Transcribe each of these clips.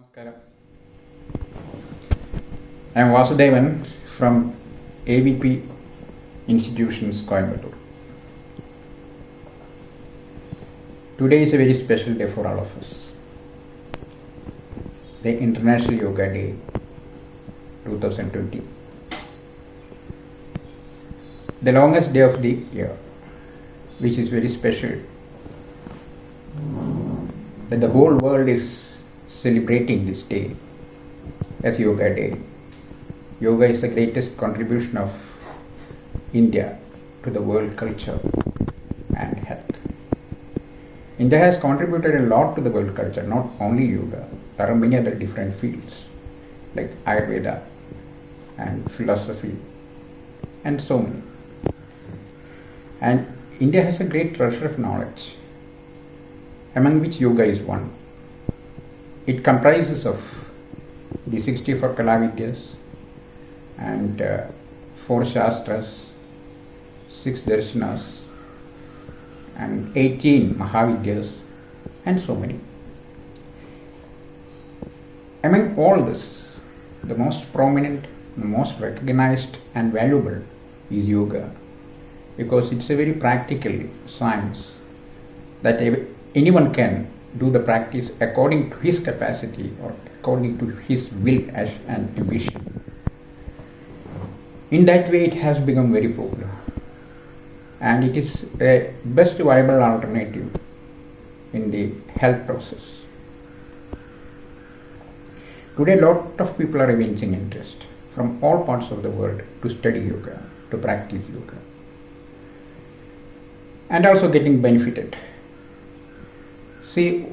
Namaskaram. I am Vasudevan from AVP Institutions, Coimbatore. Today is a very special day for all of us. The International Yoga Day 2020. The longest day of the year, which is very special. That the whole world is celebrating this day as Yoga Day. Yoga is the greatest contribution of India to the world culture and health. India has contributed a lot to the world culture, not only yoga. There are many other different fields like Ayurveda and philosophy and so many. And India has a great treasure of knowledge, among which yoga is one. It comprises of the 64 Kalavidyas and 4 Shastras, 6 Darshanas and 18 Mahavidyas and so many. Among all this, the most prominent, the most recognized and valuable is yoga, because it's a very practical science that anyone can do the practice according to his capacity or according to his will and ambition. In that way, it has become very popular, and it is a best viable alternative in the health process. Today, a lot of people are evincing interest from all parts of the world to study yoga, to practice yoga, and also getting benefited. See,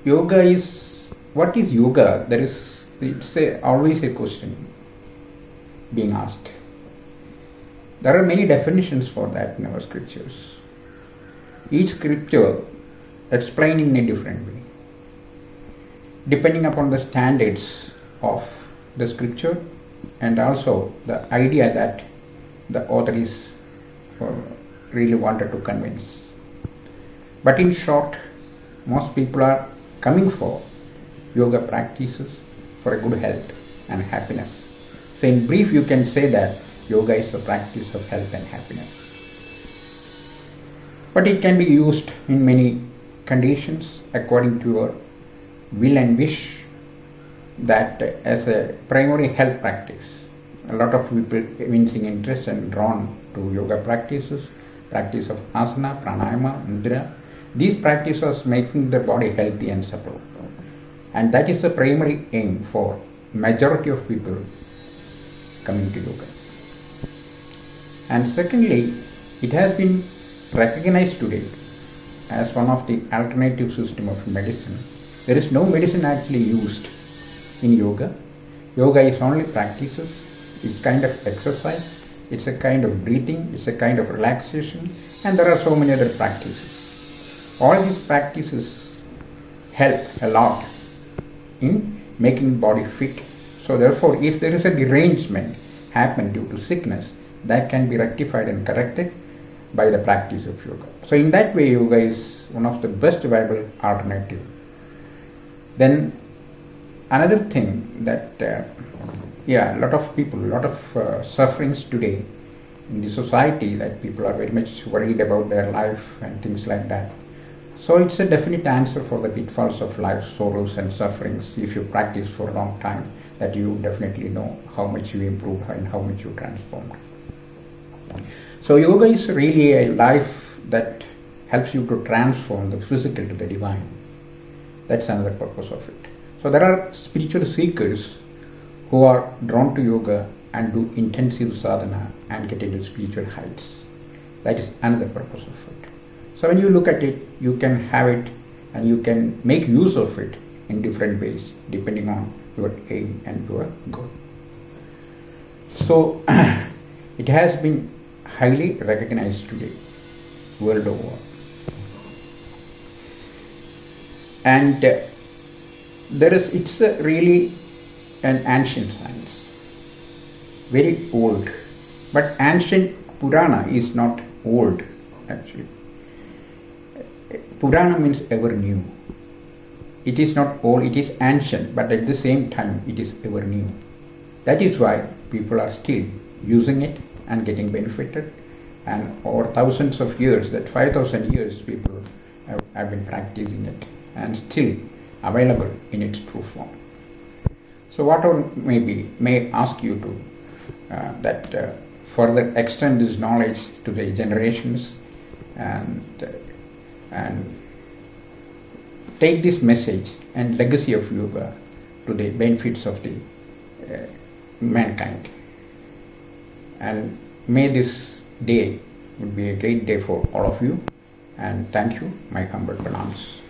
yoga is, what is yoga? It's always a question being asked. There are many definitions for that in our scriptures. Each scripture explaining in a different way, depending upon the standards of the scripture and also the idea that the author is really wanted to convince. But in short, most people are coming for yoga practices for a good health and happiness. So in brief, you can say that yoga is the practice of health and happiness. But it can be used in many conditions according to your will and wish, that as a primary health practice. A lot of people evincing interest and drawn to yoga practices, practice of asana, pranayama, mudra. These practices making the body healthy and supple, and that is the primary aim for majority of people coming to yoga. And secondly, it has been recognized today as one of the alternative system of medicine. There is no medicine actually used in yoga. Yoga is only practices. It's kind of exercise. It's a kind of breathing. It's a kind of relaxation, and there are so many other practices. All these practices help a lot in making the body fit. So therefore, if there is a derangement happen due to sickness, that can be rectified and corrected by the practice of yoga. So in that way, yoga is one of the best viable alternative. Then another thing that a lot of people, a lot of sufferings today in the society, that people are very much worried about their life and things like that. So it's a definite answer for the pitfalls of life, sorrows and sufferings. If you practice for a long time, that you definitely know how much you improved and how much you transformed. So yoga is really a life that helps you to transform the physical to the divine. That's another purpose of it. So there are spiritual seekers who are drawn to yoga and do intensive sadhana and get into spiritual heights. That is another purpose of it. So when you look at it, you can have it and you can make use of it in different ways depending on your aim and your goal. So it has been highly recognized today world over. And it's really an ancient science, very old. But ancient Purana is not old actually. Purana means ever new. it is not old, it is ancient, but at the same time it is ever new. That is why people are still using it and getting benefited, and over thousands of years, that 5,000 years, people have been practicing it and still available in its true form. So whatever may ask you to further extend this knowledge to the generations, and take this message and legacy of yoga to the benefits of the mankind. And may this day would be a great day for all of you, and thank you, my humble pranams.